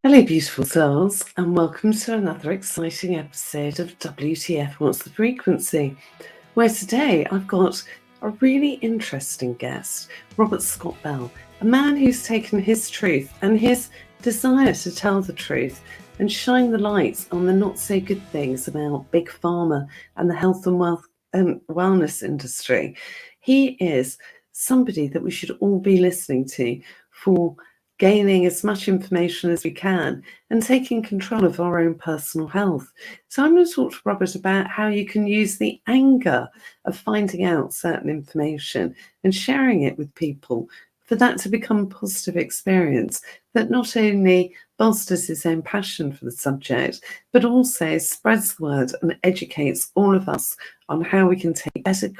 Hello, beautiful souls, and welcome to another exciting episode of WTF What's the Frequency? Where today I've got a really interesting guest, Robert Scott Bell, a man who's taken his truth and his desire to tell the truth and shine the light on the not so good things about big pharma and the health and wellness industry. He is somebody that we should all be listening to for gaining as much information as we can and taking control of our own personal health. So, I'm going to talk to Robert about how you can use the anger of finding out certain information and sharing it with people for that to become a positive experience that not only bolsters his own passion for the subject, but also spreads the word and educates all of us on how we can take better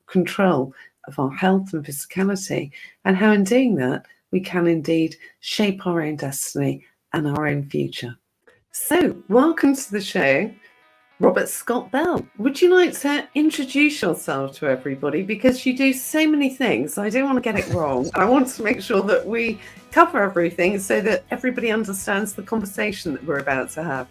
control of our health and physicality, and how in doing that, we can indeed shape our own destiny and our own future. So, welcome to the show, Robert Scott Bell. Would you like to introduce yourself to everybody? Because you do so many things. I don't want to get it wrong. I want to make sure that we cover everything so that everybody understands the conversation that we're about to have.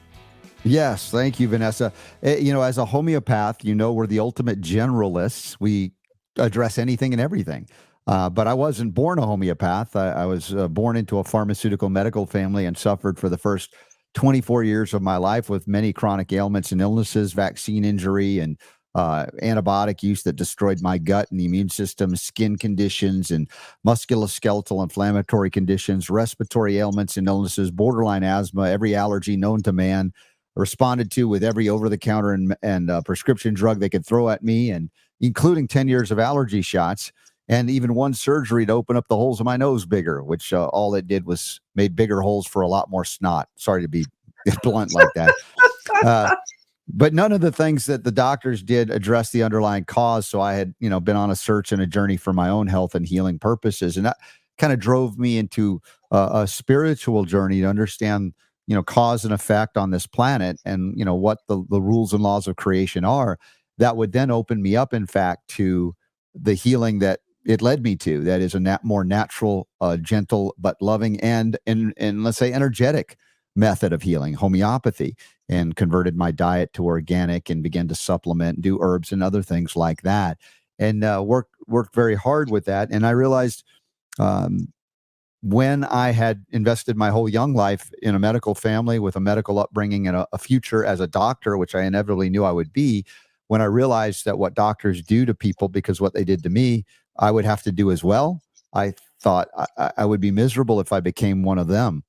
Yes, thank you, Vanessa. As a homeopath, we're the ultimate generalists. We address anything and everything. But I wasn't born a homeopath. I was born into a pharmaceutical medical family and suffered for the first 24 years of my life with many chronic ailments and illnesses, vaccine injury, and antibiotic use that destroyed my gut and the immune system, skin conditions, and musculoskeletal inflammatory conditions, respiratory ailments and illnesses, borderline asthma, every allergy known to man, responded to with every over-the-counter and prescription drug they could throw at me, and including 10 years of allergy shots. And even one surgery to open up the holes in my nose bigger, which all it did was made bigger holes for a lot more snot. Sorry to be blunt like that. But none of the things that the doctors did address the underlying cause. So I had, been on a search and a journey for my own health and healing purposes. And that kind of drove me into a spiritual journey to understand, cause and effect on this planet and, what the rules and laws of creation are. That would then open me up, in fact, to the healing that it led me to. That is a more natural, gentle, but loving and let's say energetic method of healing, homeopathy, and converted my diet to organic and began to supplement and do herbs and other things like that. And worked very hard with that. And I realized when I had invested my whole young life in a medical family with a medical upbringing and a future as a doctor, which I inevitably knew I would be, when I realized that what doctors do to people because what they did to me, I would have to do as well. I thought I would be miserable if I became one of them.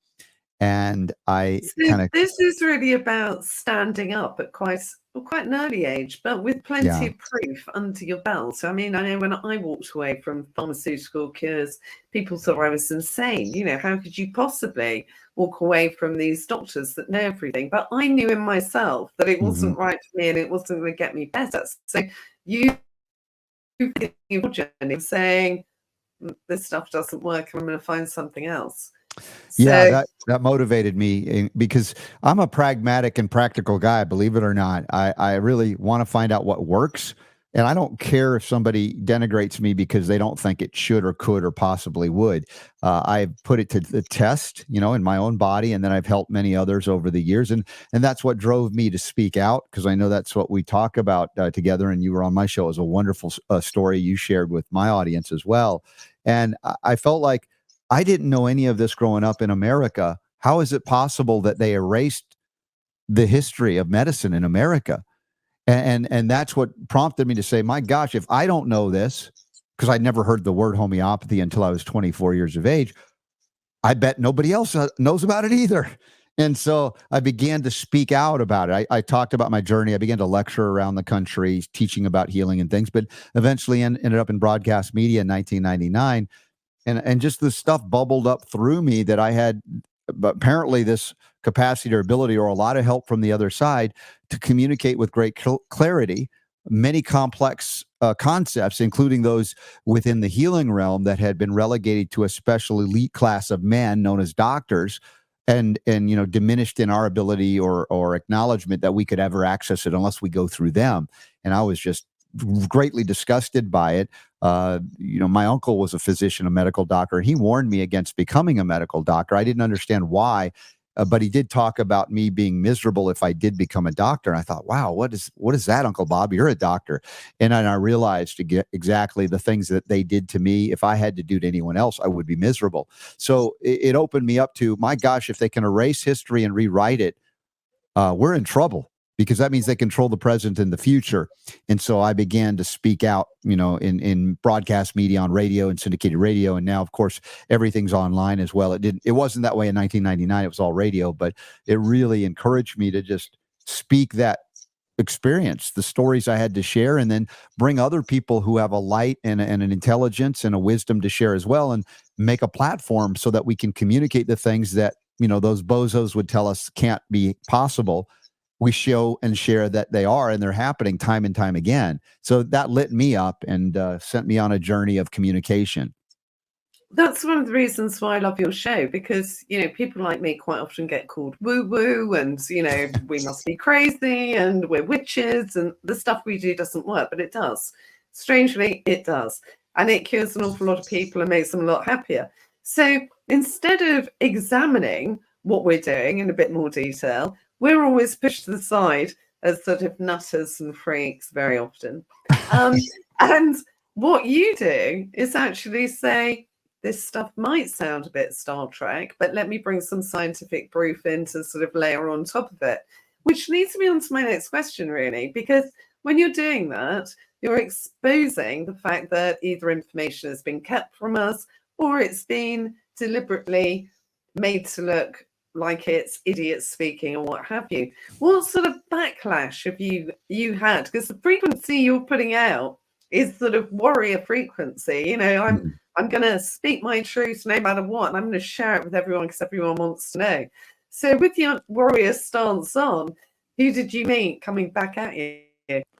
And I So kind of, this is really about standing up at quite an early age, but with plenty yeah. of proof under your belt. I mean, I know when I walked away from pharmaceutical cures, people thought I was insane. How could you possibly walk away from these doctors that know everything? But I knew in myself that it Mhm. wasn't right for me and it wasn't going to get me better. So you your journey of saying, this stuff doesn't work, I'm going to find something else. Yeah, So that motivated me because I'm a pragmatic and practical guy, believe it or not. I really want to find out what works. And I don't care if somebody denigrates me because they don't think it should or could or possibly would. I've put it to the test, in my own body, and then I've helped many others over the years. And that's what drove me to speak out, because I know that's what we talk about together. And you were on my show. It was a wonderful story you shared with my audience as well. And I felt like I didn't know any of this growing up in America. How is it possible that they erased the history of medicine in America? And that's what prompted me to say, my gosh, if I don't know this, because I'd never heard the word homeopathy until I was 24 years of age, I bet nobody else knows about it either. And so I began to speak out about it. I talked about my journey. I began to lecture around the country, teaching about healing and things, but eventually ended up in broadcast media in 1999. And just this stuff bubbled up through me that I had apparently this capacity or ability or a lot of help from the other side to communicate with great clarity many complex concepts, including those within the healing realm that had been relegated to a special elite class of men known as doctors, and diminished in our ability or acknowledgement that we could ever access it unless we go through them. And I was just greatly disgusted by it. My uncle was a physician, a medical doctor, and he warned me against becoming a medical doctor. I didn't understand why. But he did talk about me being miserable if I did become a doctor. And I thought, wow, what is that, Uncle Bob? You're a doctor. And then I realized to get exactly the things that they did to me. If I had to do to anyone else, I would be miserable. So it opened me up to, my gosh, if they can erase history and rewrite it, we're in trouble, because that means they control the present and the future. And so I began to speak out, in broadcast media, on radio and syndicated radio. And now, of course, everything's online as well. It wasn't that way in 1999. It was all radio, but it really encouraged me to just speak that experience, the stories I had to share, and then bring other people who have a light and an intelligence and a wisdom to share as well, and make a platform so that we can communicate the things that, those bozos would tell us can't be possible. We show and share that they are, and they're happening time and time again. So that lit me up and sent me on a journey of communication. That's one of the reasons why I love your show, because, people like me quite often get called woo-woo and, we must be crazy and we're witches and the stuff we do doesn't work, but it does. Strangely, it does. And it cures an awful lot of people and makes them a lot happier. So instead of examining what we're doing in a bit more detail, we're always pushed to the side as sort of nutters and freaks very often. And what you do is actually say, this stuff might sound a bit Star Trek, but let me bring some scientific proof in to sort of layer on top of it, which leads me on to my next question, really, because when you're doing that, you're exposing the fact that either information has been kept from us or it's been deliberately made to look like it's idiots speaking or what have you. What sort of backlash have you had? Because the frequency you're putting out is sort of warrior frequency. I'm going to speak my truth no matter what, and I'm going to share it with everyone because everyone wants to know. So with your warrior stance on, who did you meet coming back at you?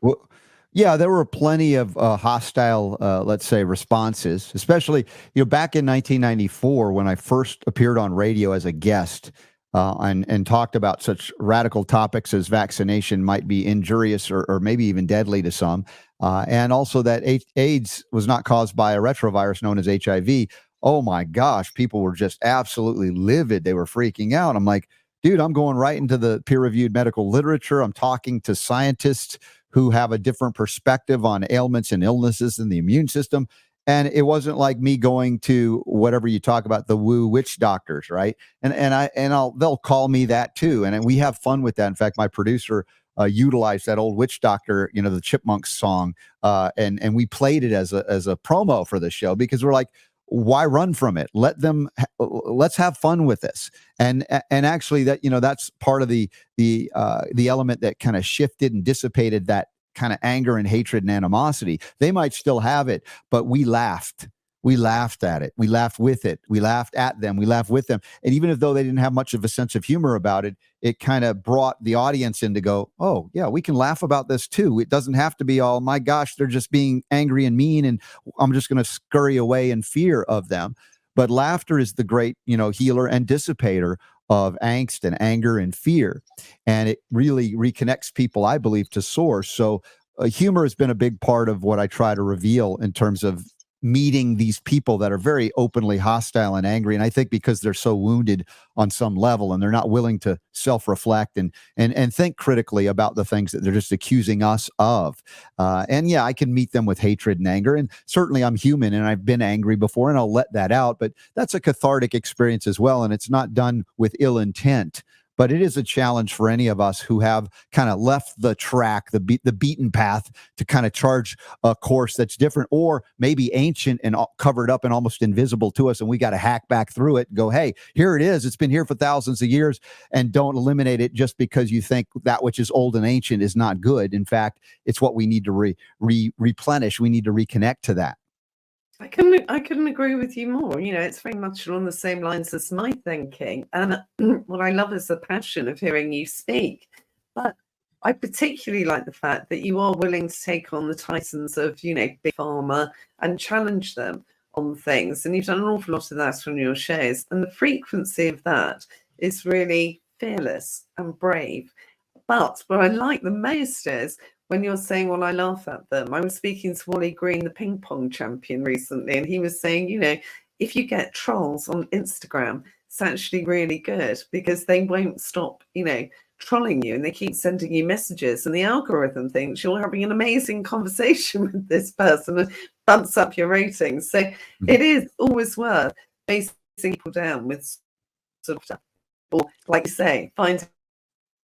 Well, yeah, there were plenty of hostile, let's say, responses, especially, back in 1994 when I first appeared on radio as a guest, and talked about such radical topics as vaccination might be injurious or maybe even deadly to some, and also that AIDS was not caused by a retrovirus known as HIV. Oh my gosh, people were just absolutely livid. They were freaking out. I'm like, dude, I'm going right into the peer-reviewed medical literature. I'm talking to scientists who have a different perspective on ailments and illnesses in the immune system. And it wasn't like me going to whatever you talk about, the woo witch doctors, right? They'll call me that too, and we have fun with that. In fact, my producer utilized that old witch doctor, the Chipmunks song, and we played it as a promo for the show, because we're like, why run from it? Let's have fun with this. And actually, that's part of the element that kind of shifted and dissipated that kind of anger and hatred and animosity. They might still have it, but we laughed. We laughed at it. We laughed with it. We laughed at them. We laughed with them. And even though they didn't have much of a sense of humor about it, it kind of brought the audience in to go, oh, yeah, we can laugh about this too. It doesn't have to be all, my gosh, they're just being angry and mean, and I'm just going to scurry away in fear of them. But laughter is the great, healer and dissipator of angst and anger and fear. And it really reconnects people, I believe, to source. So humor has been a big part of what I try to reveal in terms of meeting these people that are very openly hostile and angry. And I think because they're so wounded on some level, and they're not willing to self-reflect and think critically about the things that they're just accusing us of. And yeah, I can meet them with hatred and anger. And certainly I'm human and I've been angry before, and I'll let that out. But that's a cathartic experience as well. And it's not done with ill intent. But it is a challenge for any of us who have kind of left the track, the beaten path, to kind of charge a course that's different, or maybe ancient and covered up and almost invisible to us. And we got to hack back through it and go, hey, here it is. It's been here for thousands of years. And don't eliminate it just because you think that which is old and ancient is not good. In fact, it's what we need to replenish. We need to reconnect to that. I couldn't agree with you more. It's very much along the same lines as my thinking. And what I love is the passion of hearing you speak. But I particularly like the fact that you are willing to take on the titans of, big pharma and challenge them on things. And you've done an awful lot of that on your shows. And the frequency of that is really fearless and brave. But what I like the most is when you're saying, well, I laugh at them. I was speaking to Wally Green, the ping pong champion, recently, and he was saying, if you get trolls on Instagram it's actually really good because they won't stop, trolling you, and they keep sending you messages, and the algorithm thinks you're having an amazing conversation with this person and bumps up your ratings. So Mhm. it is always worth facing people down with sort of, or like you say, finding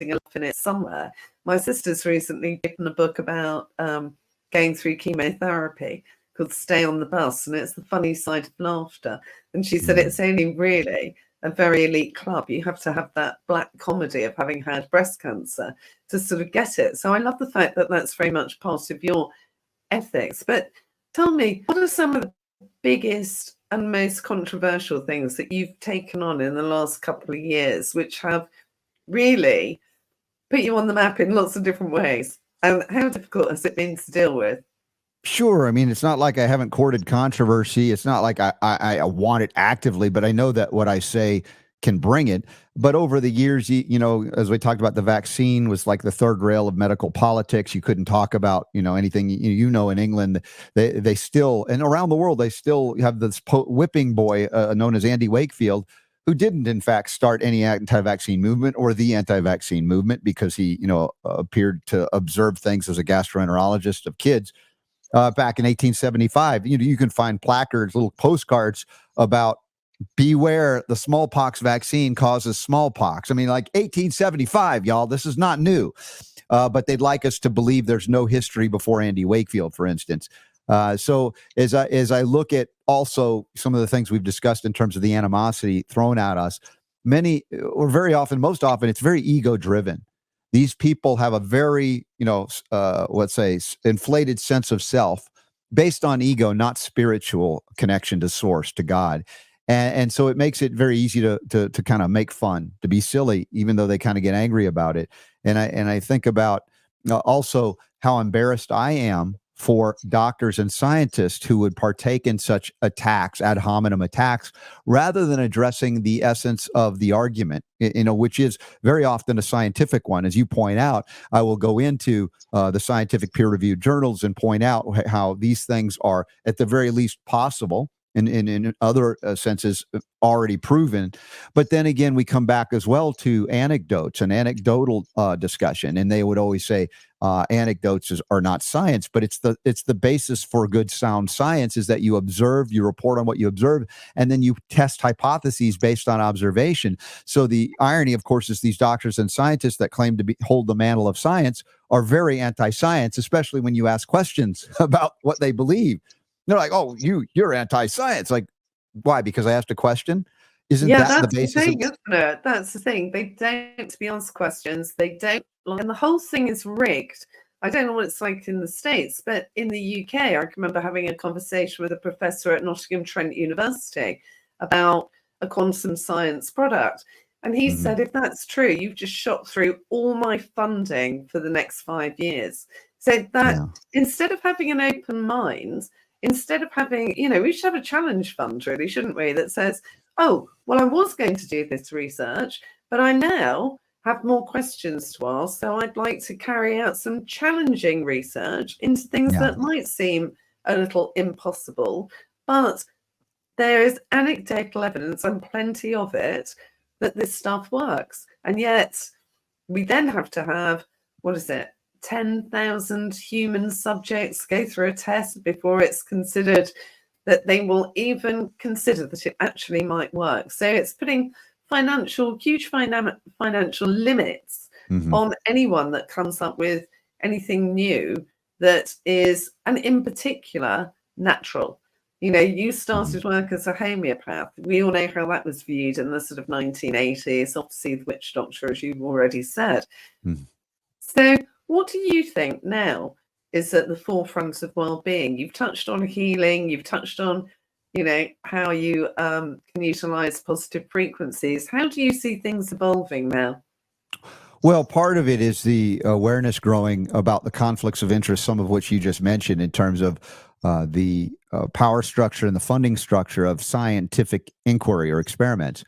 a laugh in it somewhere. My sister's recently written a book about going through chemotherapy called Stay on the Bus, and it's the funny side of laughter. And she said Mhm. it's only really a very elite club. You have to have that black comedy of having had breast cancer to sort of get it. So I love the fact that that's very much part of your ethics. But tell me, what are some of the biggest and most controversial things that you've taken on in the last couple of years, which have really put you on the map in lots of different ways? And how difficult has it been to deal with? Sure. I mean, it's not like I haven't courted controversy. It's not like I want it actively, but I know that what I say can bring it. But over the years, as we talked about, the vaccine was like the third rail of medical politics. You couldn't talk about, anything. In England, they still, and around the world, they still have this whipping boy known as Andy Wakefield, who didn't, in fact, start any anti-vaccine movement or the anti-vaccine movement because he, appeared to observe things as a gastroenterologist of kids back in 1875. You can find placards, little postcards about beware the smallpox vaccine causes smallpox. I mean, like 1875, y'all. This is not new. But they'd like us to believe there's no history before Andy Wakefield, for instance. So as I look at also some of the things we've discussed in terms of the animosity thrown at us, many or very often, most often, it's very ego driven. These people have a very, let's say, inflated sense of self based on ego, not spiritual connection to source, to God. And so it makes it very easy to kind of make fun, to be silly, even though they kind of get angry about it. And I think about also how embarrassed I am for doctors and scientists who would partake in such attacks, ad hominem attacks, rather than addressing the essence of the argument, which is very often a scientific one. As you point out, I will go into the scientific peer-reviewed journals and point out how these things are, at the very least, possible. In other senses, already proven. But then again, we come back as well to anecdotes and anecdotal discussion. And they would always say anecdotes are not science, but it's the basis for good, sound science is that you observe, you report on what you observe, and then you test hypotheses based on observation. So the irony, of course, is these doctors and scientists that claim to hold the mantle of science are very anti-science, especially when you ask questions about what they believe. They're like, "Oh, you're anti-science." Like, why? Because I asked a question? Isn't Yeah, that the that's the basis of? thing, isn't it? That's the thing. They don't to be asked questions. They don't, and the whole thing is rigged. I don't know what it's like in the States, but in the UK, I can remember having a conversation with a professor at Nottingham Trent University about a quantum science product. And he Mhm. said, if that's true, you've just shot through all my funding for the next 5 years. So that Yeah, instead of having an open mind, instead of having, we should have a challenge fund, really, shouldn't we? That says, oh, well, I was going to do this research, but I now have more questions to ask. So I'd like to carry out some challenging research into things yeah. that might seem a little impossible, but there is anecdotal evidence and plenty of it that this stuff works. And yet we then have to have, what is it, 10,000 human subjects go through a test before it's considered that they will even consider that it actually might work. So it's putting huge financial limits Mhm. on anyone that comes up with anything new that is, and in particular, natural. You Mhm. started work as a homeopath. We all know how that was viewed in the sort of 1980s, obviously the witch doctor, as you've already said. Mhm. So, what do you think now is at the forefront of well-being? You've touched on healing. You've touched on, how you can utilize positive frequencies. How do you see things evolving now? Well, part of it is the awareness growing about the conflicts of interest, some of which you just mentioned in terms of the power structure and the funding structure of scientific inquiry or experiments.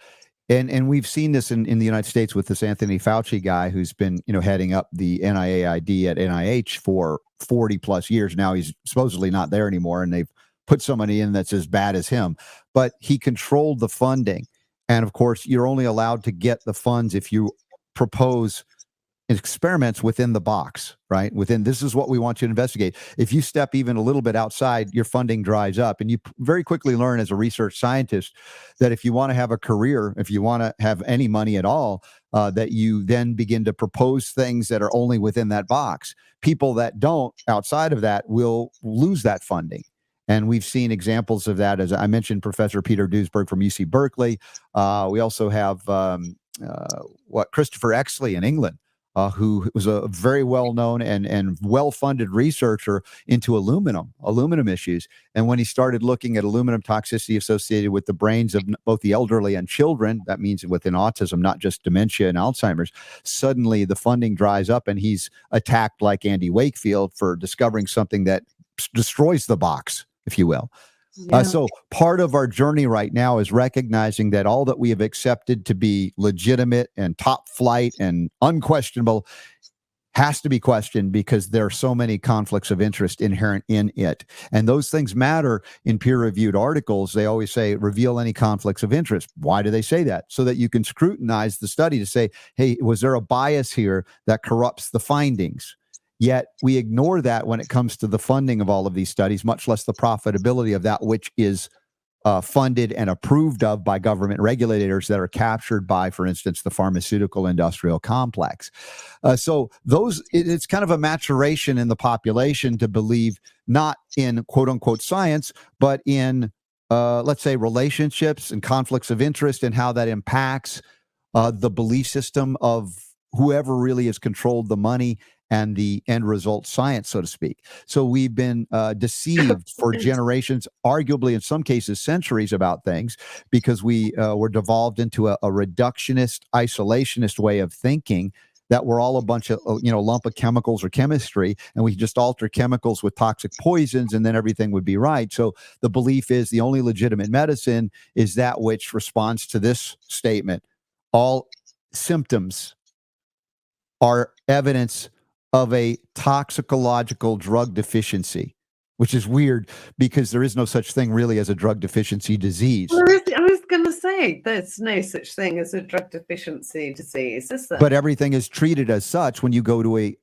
And we've seen this in the United States with this Anthony Fauci guy who's been, heading up the NIAID at NIH for 40 plus years. Now he's supposedly not there anymore, and they've put somebody in that's as bad as him. But he controlled the funding. And of course, you're only allowed to get the funds if you propose experiments within the box, right? Within, this is what we want you to investigate. If you step even a little bit outside, your funding dries up. And you very quickly learn as a research scientist that if you want to have a career, if you want to have any money at all, that you then begin to propose things that are only within that box. People that don't outside of that will lose that funding. And we've seen examples of that. As I mentioned, Professor Peter Duesberg from UC Berkeley. We also have Christopher Exley in England, who was a very well-known and well-funded researcher into aluminum issues. And when he started looking at aluminum toxicity associated with the brains of both the elderly and children, that means within autism, not just dementia and Alzheimer's, suddenly the funding dries up, and he's attacked like Andy Wakefield for discovering something that destroys the box, if you will. Yeah. So part of our journey right now is recognizing that all that we have accepted to be legitimate and top flight and unquestionable has to be questioned, because there are so many conflicts of interest inherent in it. And those things matter in peer-reviewed articles. They always say, reveal any conflicts of interest. Why do they say that? So that you can scrutinize the study to say, hey, was there a bias here that corrupts the findings? Yet we ignore that when it comes to the funding of all of these studies, much less the profitability of that which is funded and approved of by government regulators that are captured by, for instance, the pharmaceutical industrial complex. So it's kind of a maturation in the population to believe not in quote unquote science, but in, let's say, relationships and conflicts of interest and how that impacts the belief system of whoever really has controlled the money and the end result science, so to speak. So we've been deceived for generations, arguably in some cases centuries, about things, because we were devolved into a reductionist, isolationist way of thinking, that we're all a bunch of, lump of chemicals or chemistry, and we just alter chemicals with toxic poisons and then everything would be right. So the belief is the only legitimate medicine is that which responds to this statement: all symptoms are evidence of a toxicological drug deficiency, which is weird because there is no such thing really as a drug deficiency disease. Well, I was going to say there's no such thing as a drug deficiency disease, is there? But everything is treated as such when you go to a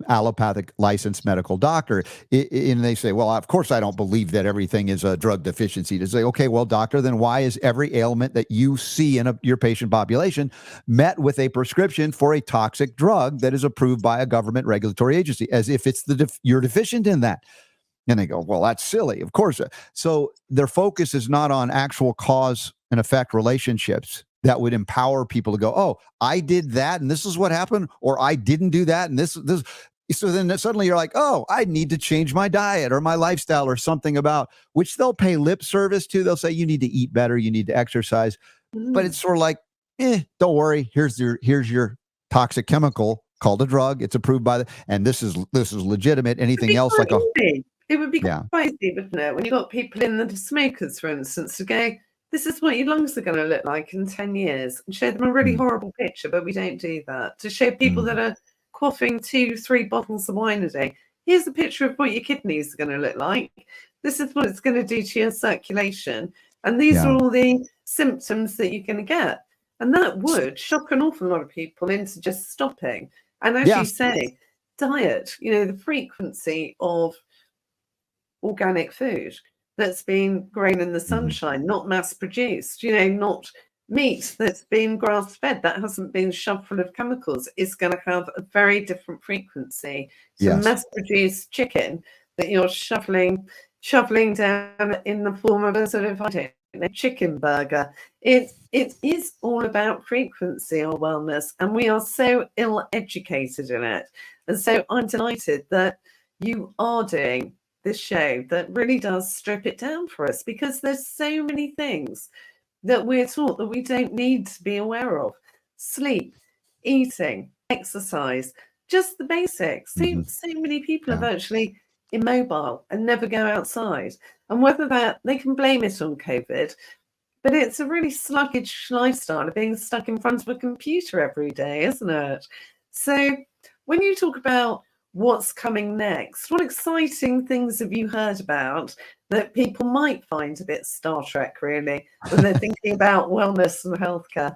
allopathic licensed medical doctor. And they say, well, of course, I don't believe that everything is a drug deficiency. To say, okay, well, doctor, then why is every ailment that you see in your patient population met with a prescription for a toxic drug that is approved by a government regulatory agency, as if it's you're deficient in that? And they go, well, that's silly. Of course. So their focus is not on actual cause and effect relationships that would empower people to go, oh, I did that and this is what happened, or I didn't do that and this. So then suddenly you're like, oh, I need to change my diet or my lifestyle or something, about which they'll pay lip service to. They'll say, you need to eat better, you need to exercise. But it's sort of like, don't worry. Here's your toxic chemical called a drug. It's approved by and this is legitimate. Anything else like it would be quite easy, wouldn't it? When you've got people in the smokers, for instance, to go, this is what your lungs are going to look like in 10 years, and show them a really horrible picture, but we don't do that. To show people that are quaffing 2-3 bottles of wine a day, here's a picture of what your kidneys are going to look like. This is what it's going to do to your circulation. And these are all the symptoms that you're going to get. And that would shock an awful lot of people into just stopping. And as you say, diet, the frequency of organic food that's been grown in the sunshine, not mass produced, not meat that's been grass fed, that hasn't been shoved full of chemicals, is going to have a very different frequency to mass produced chicken that you're shoveling down in the form of a sort of, I don't know, chicken burger. It is all about frequency or wellness, and we are so ill educated in it. And so I'm delighted that you are doing this show that really does strip it down for us, because there's so many things that we're taught that we don't need to be aware of. Sleep, eating, exercise, just the basics. So many people are virtually immobile and never go outside. And whether that, they can blame it on COVID, but it's a really sluggish lifestyle of being stuck in front of a computer every day, isn't it? So when you talk about what's coming next? What exciting things have you heard about that people might find a bit Star Trek, really, when they're thinking about wellness and healthcare?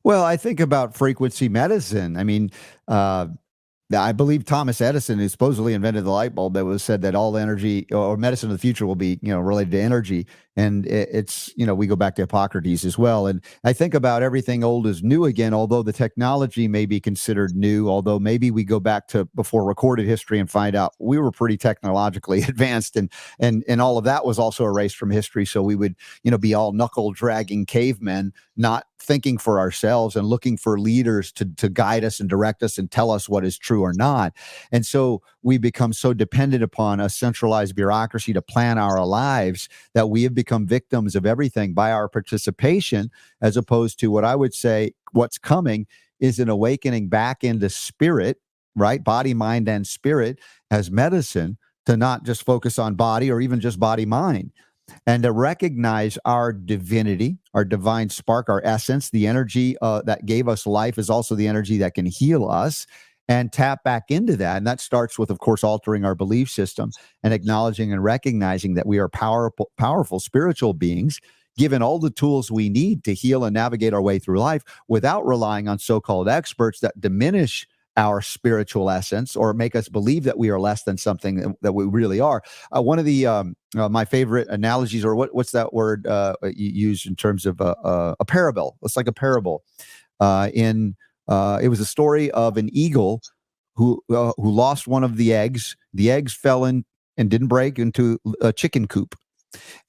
Well, I think about frequency medicine. I mean, I believe Thomas Edison, who supposedly invented the light bulb, that was said that all energy or medicine of the future will be, related to energy. And it's, we go back to Hippocrates as well. And I think about everything old is new again, although the technology may be considered new, although maybe we go back to before recorded history and find out we were pretty technologically advanced, and all of that was also erased from history. So we would, be all knuckle dragging cavemen, not thinking for ourselves and looking for leaders to guide us and direct us and tell us what is true or not. And so we become so dependent upon a centralized bureaucracy to plan our lives that we have become victims of everything by our participation, as opposed to what I would say what's coming is an awakening back into spirit, right? Body, mind, and spirit as medicine, to not just focus on body or even just body, mind, and to recognize our divinity, our divine spark, our essence, the energy that gave us life is also the energy that can heal us, and tap back into that. And that starts with, of course, altering our belief system and acknowledging and recognizing that we are powerful spiritual beings, given all the tools we need to heal and navigate our way through life without relying on so-called experts that diminish our spiritual essence or make us believe that we are less than something that we really are. One of the my favorite analogies, or what's that word you use in terms of a parable? It's like a parable. It was a story of an eagle who lost one of the eggs. The eggs fell in and didn't break into a chicken coop.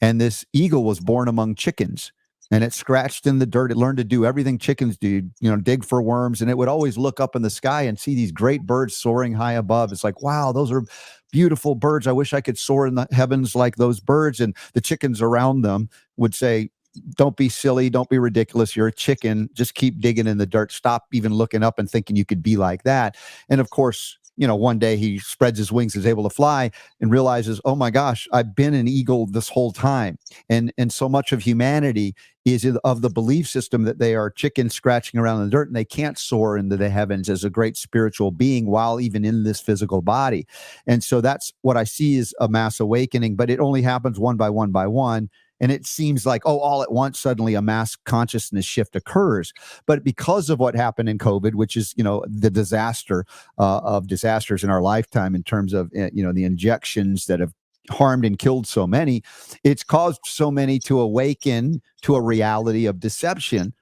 And this eagle was born among chickens, and it scratched in the dirt. It learned to do everything chickens do, dig for worms. And it would always look up in the sky and see these great birds soaring high above. It's like, wow, those are beautiful birds. I wish I could soar in the heavens like those birds. And the chickens around them would say, don't be silly. Don't be ridiculous. You're a chicken. Just keep digging in the dirt. Stop even looking up and thinking you could be like that. And of course, one day he spreads his wings, is able to fly, and realizes, oh my gosh, I've been an eagle this whole time. And so much of humanity is of the belief system that they are chickens scratching around in the dirt, and they can't soar into the heavens as a great spiritual being while even in this physical body. And so that's what I see is a mass awakening, but it only happens one by one by one. And it seems like, all at once, suddenly a mass consciousness shift occurs. But because of what happened in COVID, which is, the disaster of disasters in our lifetime in terms of, the injections that have harmed and killed so many, it's caused so many to awaken to a reality of deception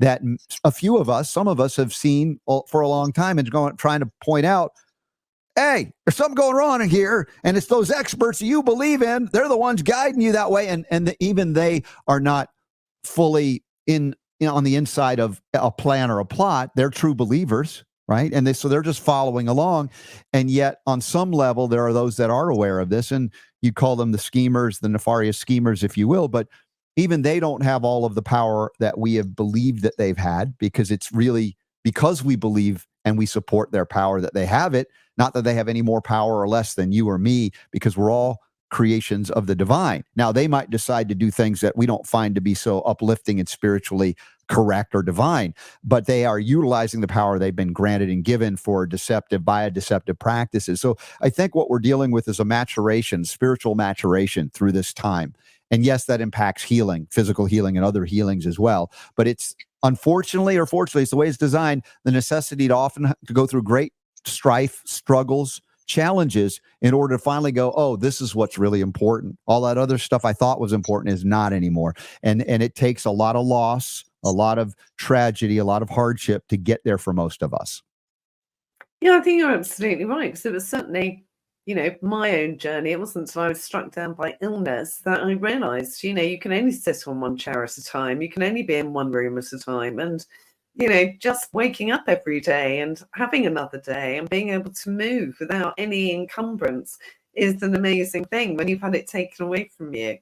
that a few of us, some of us, have seen for a long time and trying to point out, hey, there's something going on in here, and it's those experts that you believe in. They're the ones guiding you that way, and even they are not fully in on the inside of a plan or a plot. They're true believers, right? And so they're just following along, and yet on some level, there are those that are aware of this, and you call them the schemers, the nefarious schemers, if you will, but even they don't have all of the power that we have believed that they've had, because it's really because we believe and we support their power that they have it. Not that they have any more power or less than you or me, because we're all creations of the divine. Now, they might decide to do things that we don't find to be so uplifting and spiritually correct or divine, but they are utilizing the power they've been granted and given for deceptive practices. So I think what we're dealing with is a maturation, spiritual maturation through this time. And yes, that impacts healing, physical healing and other healings as well. But it's unfortunately or fortunately, it's the way it's designed, the necessity to often to go through great strife, struggles, challenges in order to finally go, oh, this is what's really important. All that other stuff I thought was important is not anymore. And it takes a lot of loss, a lot of tragedy, a lot of hardship to get there for most of us. Yeah, I think you're absolutely right, because it was certainly, my own journey. It wasn't until I was struck down by illness that I realized, you can only sit on one chair at a time. You can only be in one room at a time. And, just waking up every day and having another day and being able to move without any encumbrance is an amazing thing when you've had it taken away from you.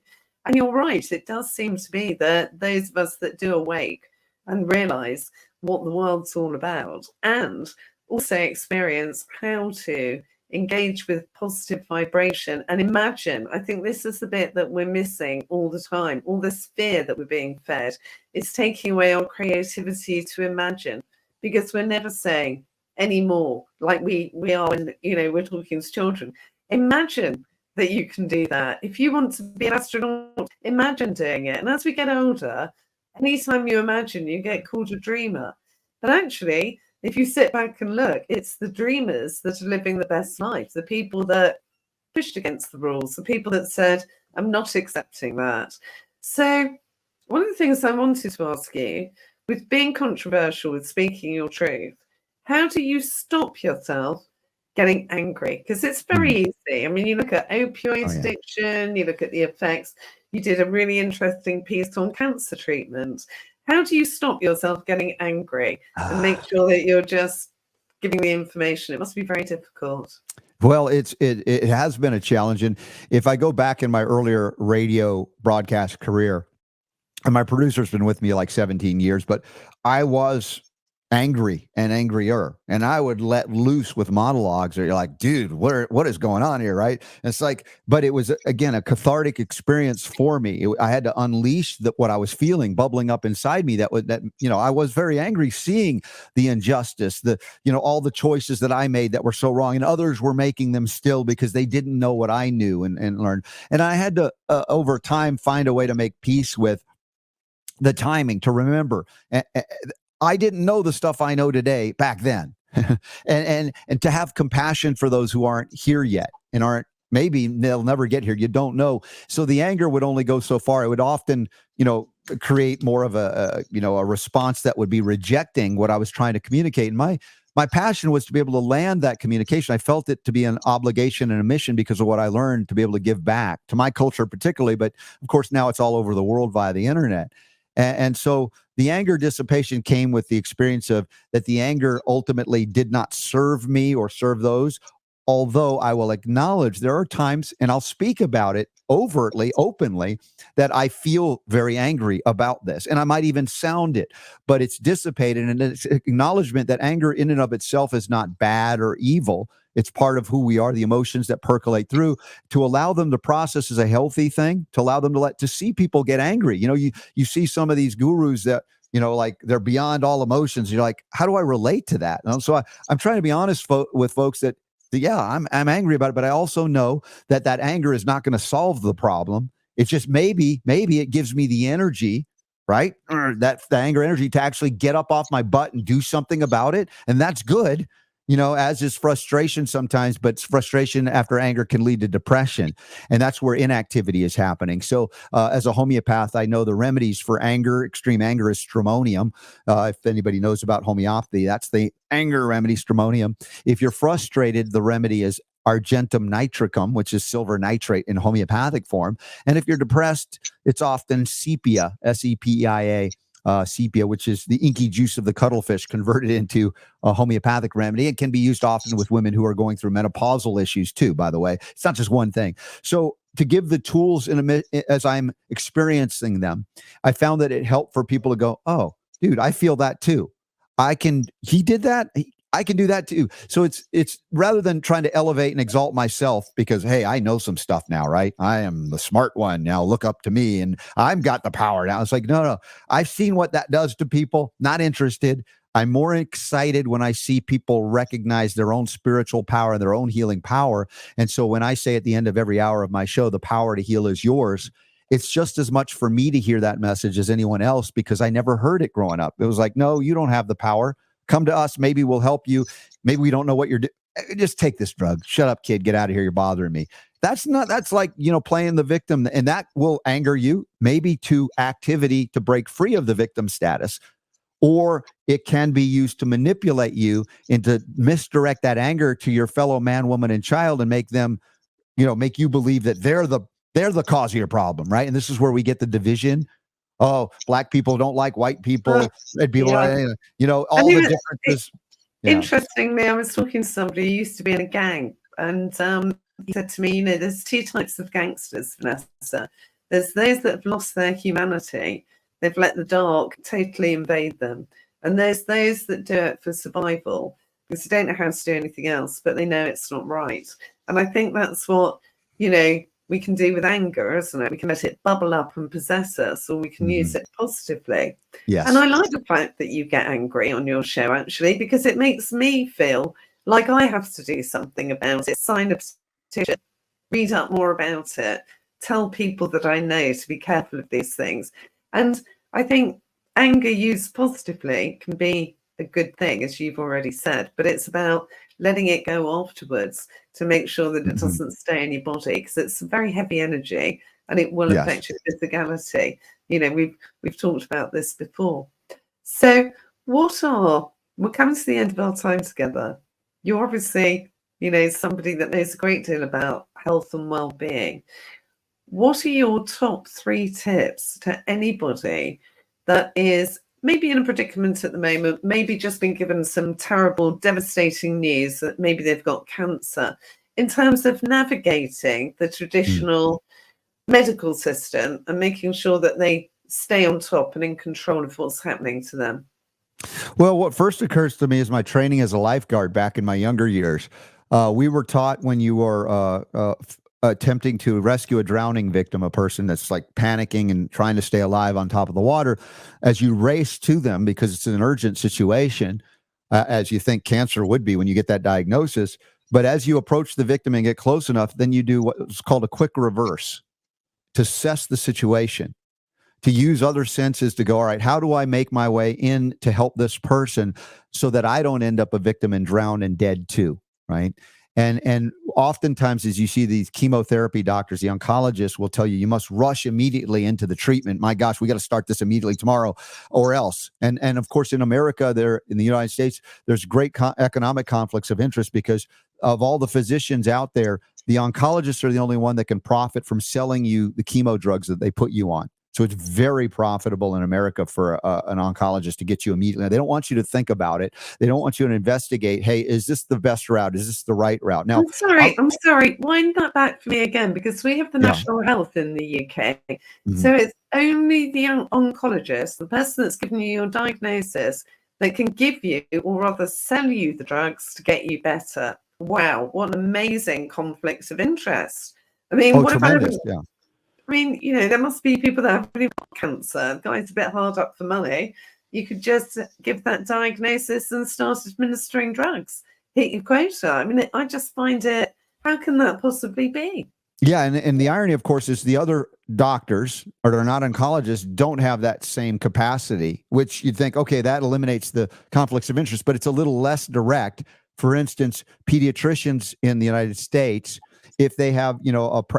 And you're right, it does seem to be that those of us that do awake and realize what the world's all about, and also experience how to engage with positive vibration and imagine. I think this is the bit that we're missing all the time. All this fear that we're being fed is taking away our creativity to imagine, because we're never saying anymore like we are when, we're talking as children. Imagine that you can do that. If you want to be an astronaut, imagine doing it. And as we get older, anytime you imagine, you get called a dreamer. But actually, if you sit back and look, it's the dreamers that are living the best life, the people that pushed against the rules, the people that said, I'm not accepting that. So, one of the things I wanted to ask you, with being controversial, with speaking your truth, how do you stop yourself getting angry? Because it's very easy. I mean, you look at opioid addiction, you look at the effects. You did a really interesting piece on cancer treatment. How do you stop yourself getting angry and make sure that you're just giving the information? It must be very difficult. Well, it has been a challenge. And if I go back in my earlier radio broadcast career, and my producer's been with me like 17 years, but I was angry and angrier, and I would let loose with monologues. Or you're like, dude, what is going on here, right? And it's like, but it was again a cathartic experience for me. I had to unleash what I was feeling bubbling up inside me. That I was very angry, seeing the injustice, all the choices that I made that were so wrong, and others were making them still because they didn't know what I knew and learned. And I had to over time find a way to make peace with the timing, to remember. I didn't know the stuff I know today back then. and to have compassion for those who aren't here yet and maybe they'll never get here. You don't know. So the anger would only go so far. It would often, create more of a response that would be rejecting what I was trying to communicate. And my passion was to be able to land that communication. I felt it to be an obligation and a mission because of what I learned, to be able to give back to my culture particularly. But of course, now it's all over the world via the internet. And so the anger dissipation came with the experience of that the anger ultimately did not serve me or serve those. Although I will acknowledge there are times, and I'll speak about it overtly, openly, that I feel very angry about this. And I might even sound it, but it's dissipated. And it's acknowledgement that anger in and of itself is not bad or evil. It's part of who we are, the emotions that percolate through. To allow them to process is a healthy thing, to allow them to see people get angry. You see some of these gurus that, like they're beyond all emotions. You're like, how do I relate to that? And so I'm trying to be honest with folks that, yeah, I'm angry about it, but I also know that anger is not going to solve the problem. It's just maybe it gives me the energy, right? Or the anger energy to actually get up off my butt and do something about it. And that's good. As is frustration sometimes, but frustration after anger can lead to depression. And that's where inactivity is happening. So as a homeopath, I know the remedies for anger, extreme anger, is stramonium. If anybody knows about homeopathy, that's the anger remedy, stramonium. If you're frustrated, the remedy is argentum nitricum, which is silver nitrate in homeopathic form. And if you're depressed, it's often sepia, SEPEIA. Sepia, which is the inky juice of the cuttlefish converted into a homeopathic remedy. It can be used often with women who are going through menopausal issues too, by the way. It's not just one thing. So to give the tools as I'm experiencing them, I found that it helped for people to go, oh, dude, I feel that too. He did that. I can do that too. So it's rather than trying to elevate and exalt myself because, hey, I know some stuff now, right? I am the smart one now. Look up to me and I've got the power now. It's like, no. I've seen what that does to people. Not interested. I'm more excited when I see people recognize their own spiritual power and their own healing power. And so when I say at the end of every hour of my show, the power to heal is yours, it's just as much for me to hear that message as anyone else because I never heard it growing up. It was like, no, you don't have the power. Come to us. Maybe we'll help you. Maybe we don't know what you're doing. Just take this drug. Shut up, kid. Get out of here. You're bothering me. That's like, playing the victim, and that will anger you, maybe to activity to break free of the victim status. Or it can be used to manipulate you and to misdirect that anger to your fellow man, woman, and child and make them, make you believe that they're the cause of your problem, right? And this is where we get the division. Oh, black people don't like white people. Red people, all the differences. Interestingly, I was talking to somebody who used to be in a gang, and he said to me, there's two types of gangsters, Vanessa. There's those that have lost their humanity. They've let the dark totally invade them. And there's those that do it for survival because they don't know how to do anything else, but they know it's not right. And I think that's what, we can do with anger, isn't it? We can let it bubble up and possess us, or we can use it positively. And Yes. I like the fact that you get angry on your show, actually, because it makes me feel like I have to do something about it, sign a petition, read up more about it, tell people that I know to be careful of these things. And I think anger used positively can be a good thing, as you've already said, but it's about letting it go afterwards to make sure that it doesn't stay in your body, because it's a very heavy energy and it will Yes. affect your physicality. We've talked about this before. So we're coming to the end of our time together. You're obviously, somebody that knows a great deal about health and well-being. What are your top 3 tips to anybody that is maybe in a predicament at the moment, maybe just been given some terrible, devastating news that maybe they've got cancer, in terms of navigating the Mm. traditional medical system and making sure that they stay on top and in control of what's happening to them? Well, what first occurs to me is my training as a lifeguard back in my younger years. We were taught when you were attempting to rescue a drowning victim, a person that's like panicking and trying to stay alive on top of the water, as you race to them because it's an urgent situation, as you think cancer would be when you get that diagnosis. But as you approach the victim and get close enough, then you do what's called a quick reverse to assess the situation, to use other senses to go, all right, how do I make my way in to help this person so that I don't end up a victim and drown and dead too, right? And oftentimes, as you see these chemotherapy doctors, the oncologists will tell you you must rush immediately into the treatment. My gosh, we got to start this immediately tomorrow, or else. And of course, in America, there in the United States, there's great economic conflicts of interest because of all the physicians out there. The oncologists are the only one that can profit from selling you the chemo drugs that they put you on. So it's very profitable in America for an oncologist to get you immediately. They don't want you to think about it. They don't want you to investigate. Hey, is this the best route? Is this the right route? Now, I'm sorry. Wind that back for me again, because we have the yeah. National Health in the UK. Mhm. So it's only the oncologist, the person that's given you your diagnosis, that can give you, or rather sell you, the drugs to get you better. Wow, what an amazing conflict of interest. I mean, Oh, what if I tremendous. Yeah. mean, there must be people that have really got cancer. Guys, a bit hard up for money. You could just give that diagnosis and start administering drugs. Hit your quota. I mean, I just find it. How can that possibly be? Yeah, and the irony, of course, is the other doctors or are not oncologists don't have that same capacity, which you'd think, okay, that eliminates the conflicts of interest, but it's a little less direct. For instance, pediatricians in the United States, if they have,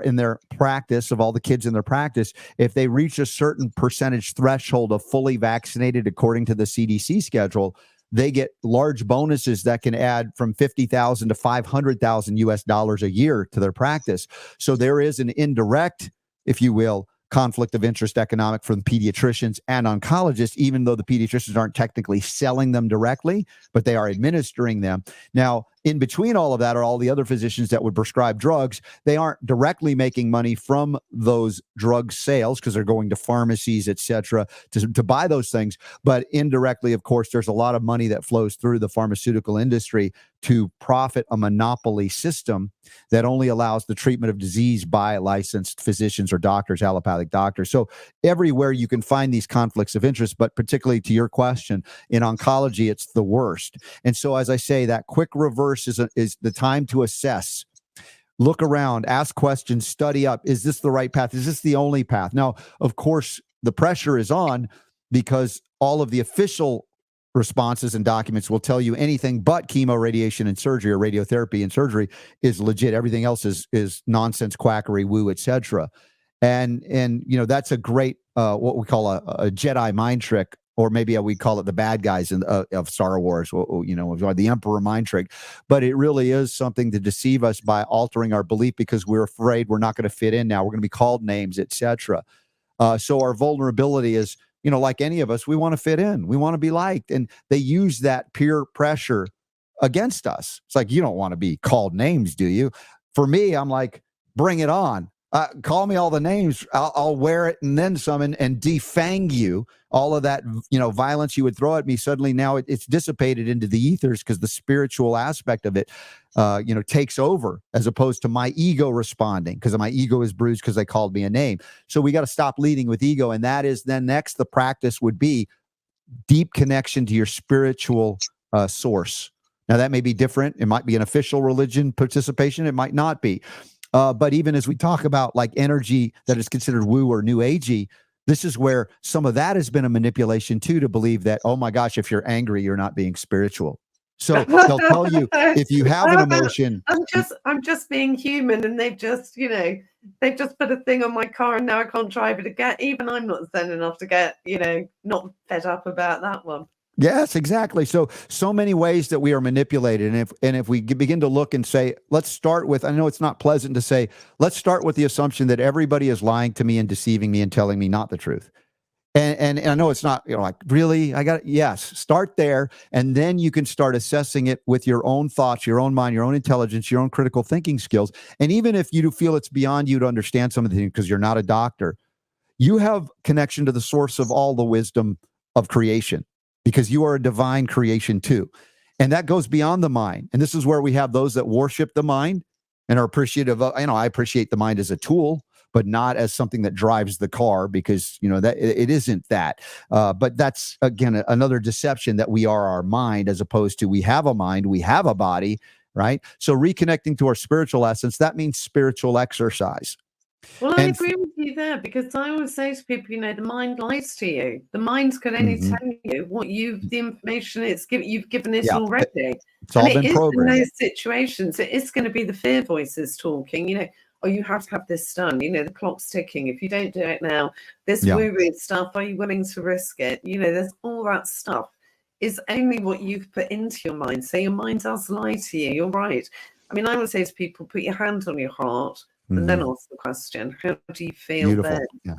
in their practice of all the kids in their practice, if they reach a certain percentage threshold of fully vaccinated according to the CDC schedule, they get large bonuses that can add from 50,000 to 500,000 US dollars a year to their practice. So there is an indirect, if you will, conflict of interest economic for the pediatricians and oncologists, even though the pediatricians aren't technically selling them directly, but they are administering them. Now, in between all of that are all the other physicians that would prescribe drugs. They aren't directly making money from those drug sales because they're going to pharmacies, et cetera, to buy those things. But indirectly, of course, there's a lot of money that flows through the pharmaceutical industry to profit a monopoly system that only allows the treatment of disease by licensed physicians or doctors, allopathic doctors. So everywhere you can find these conflicts of interest, but particularly to your question, in oncology, it's the worst. And so, as I say, that quick reverse is the time to assess. Look around, ask questions, study up. Is this the right path? Is this the only path? Now, of course, the pressure is on because all of the official responses and documents will tell you anything but chemo, radiation, and surgery, or radiotherapy and surgery is legit. Everything else is nonsense, quackery, woo, etc. And that's a great what we call a Jedi mind trick, or maybe we call it the bad guys of Star Wars, or the Emperor mind trick. But it really is something to deceive us by altering our belief because we're afraid we're not going to fit in now. We're going to be called names, etc. So our vulnerability is, like any of us, we want to fit in. We want to be liked. And they use that peer pressure against us. It's like, you don't want to be called names, do you? For me, I'm like, bring it on. Call me all the names. I'll wear it and then some, and defang you. All of that, violence you would throw at me. Suddenly now it's dissipated into the ethers because the spiritual aspect of it, takes over as opposed to my ego responding because my ego is bruised because they called me a name. So we got to stop leading with ego, and that is then next. The practice would be deep connection to your spiritual source. Now that may be different. It might be an official religion participation. It might not be. But even as we talk about like energy that is considered woo or new agey, this is where some of that has been a manipulation too, to believe that, oh my gosh, if you're angry, you're not being spiritual. So they'll tell you if you have an emotion. I'm just being human, and they've just put a thing on my car, and now I can't drive it again. Even I'm not zen enough to get not fed up about that one. Yes, exactly. So many ways that we are manipulated, and if we begin to look and say, let's start with. I know it's not pleasant to say. Let's start with the assumption that everybody is lying to me and deceiving me and telling me not the truth. And I know it's not, like, really, yes, start there. And then you can start assessing it with your own thoughts, your own mind, your own intelligence, your own critical thinking skills. And even if you feel it's beyond you to understand some of the things because you're not a doctor, you have connection to the source of all the wisdom of creation because you are a divine creation too. And that goes beyond the mind. And this is where we have those that worship the mind and are appreciative of, I appreciate the mind as a tool, but not as something that drives the car because, that it isn't that. But that's, again, another deception that we are our mind as opposed to we have a mind, we have a body, right? So reconnecting to our spiritual essence, that means spiritual exercise. Well, I agree with you there because I always say to people, the mind lies to you. The mind can only tell you what the information you've given it already. It's all been in programmed. those situations, it is going to be the fear voices talking, oh, you have to have this done. The clock's ticking. If you don't do it now, this woo-woo stuff, are you willing to risk it? There's all that stuff is only what you've put into your mind. So your mind does lie to you. You're right. I mean, I would say to people, put your hand on your heart and then ask the question, how do you feel Beautiful. then? Yeah.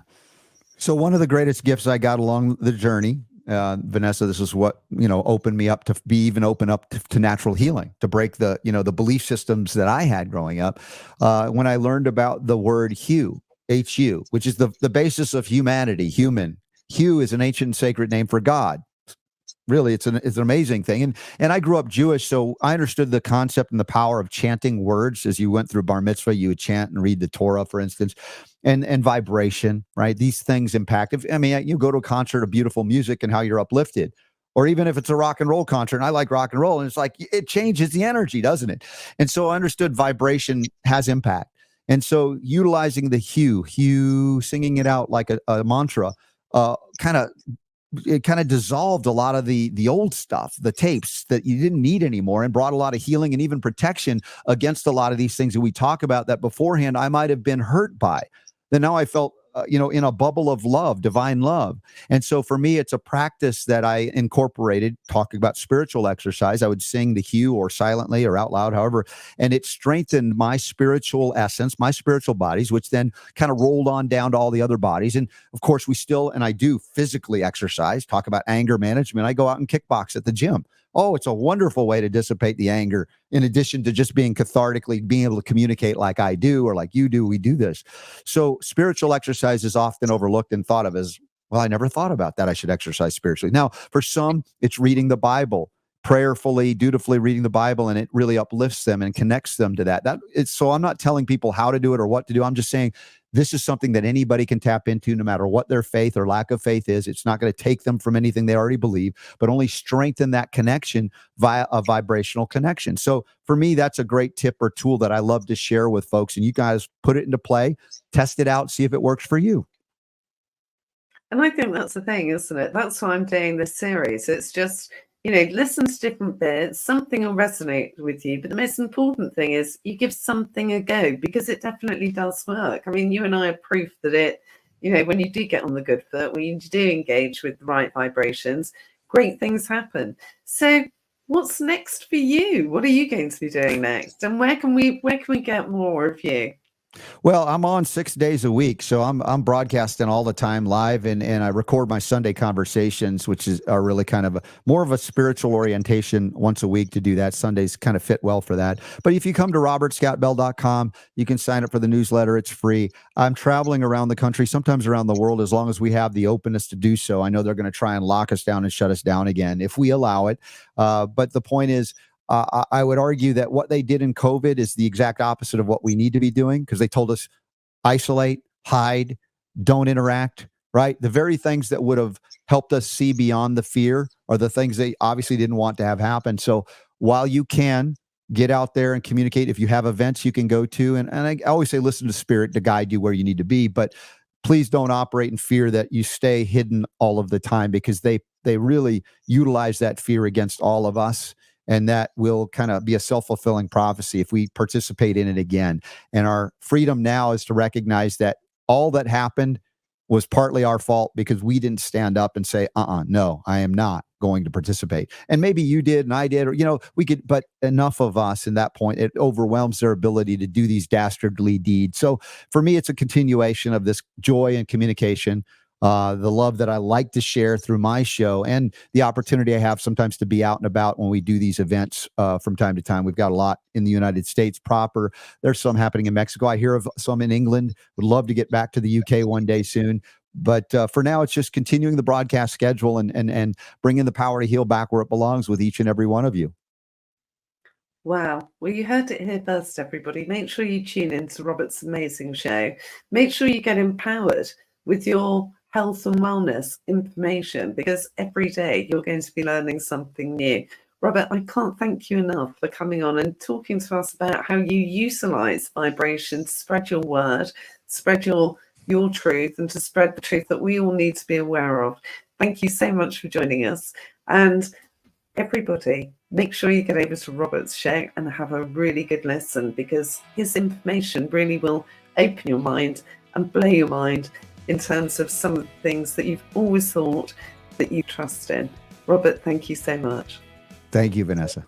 So one of the greatest gifts I got along the journey, Vanessa, this is what, opened me up to be even open up to natural healing, to break the, the belief systems that I had growing up. When I learned about the word Hu, H-U, which is the basis of humanity, human. Hu is an ancient sacred name for God. Really, it's an amazing thing. And I grew up Jewish, so I understood the concept and the power of chanting words. As you went through bar mitzvah, you would chant and read the Torah, for instance, and vibration, right? These things impact. You go to a concert of beautiful music and how you're uplifted, or even if it's a rock and roll concert, and I like rock and roll, and it's like it changes the energy, doesn't it? And so I understood vibration has impact. And so utilizing the Hu, singing it out like a mantra, kind of dissolved a lot of the old stuff, the tapes that you didn't need anymore, and brought a lot of healing and even protection against a lot of these things that we talk about that beforehand I might have been hurt by. Then now I felt, in a bubble of love, divine love. And so for me, it's a practice that I incorporated, talking about spiritual exercise. I would sing the Hu or silently or out loud, however, and it strengthened my spiritual essence, my spiritual bodies, which then kind of rolled on down to all the other bodies. And of course, we still, and I do physically exercise, talk about anger management. I go out and kickbox at the gym. Oh, it's a wonderful way to dissipate the anger, in addition to just being cathartically, being able to communicate like I do or like you do. We do this. So spiritual exercise is often overlooked and thought of as, well, I never thought about that. I should exercise spiritually. Now, for some, it's reading the Bible, prayerfully, dutifully reading the Bible, and it really uplifts them and connects them to that. So I'm not telling people how to do it or what to do. I'm just saying this is something that anybody can tap into, no matter what their faith or lack of faith is. It's not going to take them from anything they already believe, but only strengthen that connection via a vibrational connection. So for me, that's a great tip or tool that I love to share with folks. And you guys put it into play, test it out, see if it works for you. And I think that's the thing, isn't it? That's why I'm doing this series. It's just, listen to different bits, something will resonate with you. But the most important thing is you give something a go, because it definitely does work. I mean, you and I are proof that when you do get on the good foot, when you do engage with the right vibrations, great things happen. So what's next for you? What are you going to be doing next? And where can we get more of you? Well, I'm on 6 days a week, so I'm broadcasting all the time live, and I record my Sunday conversations, which are really kind of more of a spiritual orientation once a week to do that. Sundays kind of fit well for that. But if you come to robertscottbell.com, you can sign up for the newsletter. It's free. I'm traveling around the country, sometimes around the world, as long as we have the openness to do so. I know they're going to try and lock us down and shut us down again if we allow it. But the point is, I would argue that what they did in COVID is the exact opposite of what we need to be doing, because they told us isolate, hide, don't interact, right? The very things that would have helped us see beyond the fear are the things they obviously didn't want to have happen. So while you can get out there and communicate, if you have events you can go to, and I always say listen to spirit to guide you where you need to be, but please don't operate in fear that you stay hidden all of the time, because they really utilize that fear against all of us. And that will kind of be a self-fulfilling prophecy if we participate in it again. And our freedom now is to recognize that all that happened was partly our fault because we didn't stand up and say, no, I am not going to participate. And maybe you did and I did, or, we could, but enough of us in that point, it overwhelms their ability to do these dastardly deeds. So for me, it's a continuation of this joy and communication, the love that I like to share through my show, and the opportunity I have sometimes to be out and about when we do these events from time to time. We've got a lot in the United States proper. There's some happening in Mexico. I hear of some in England. Would love to get back to the UK one day soon. But for now, it's just continuing the broadcast schedule and bringing the power to heal back where it belongs with each and every one of you. Wow. Well, you heard it here first, everybody. Make sure you tune in to Robert's amazing show. Make sure you get empowered with your health and wellness information, because every day you're going to be learning something new. Robert, I can't thank you enough for coming on and talking to us about how you utilize vibration to spread your word, spread your truth, and to spread the truth that we all need to be aware of. Thank you so much for joining us. And everybody, make sure you get over to Robert's show and have a really good listen, because his information really will open your mind and blow your mind in terms of some of the things that you've always thought that you trust in. Robert, thank you so much. Thank you, Vanessa.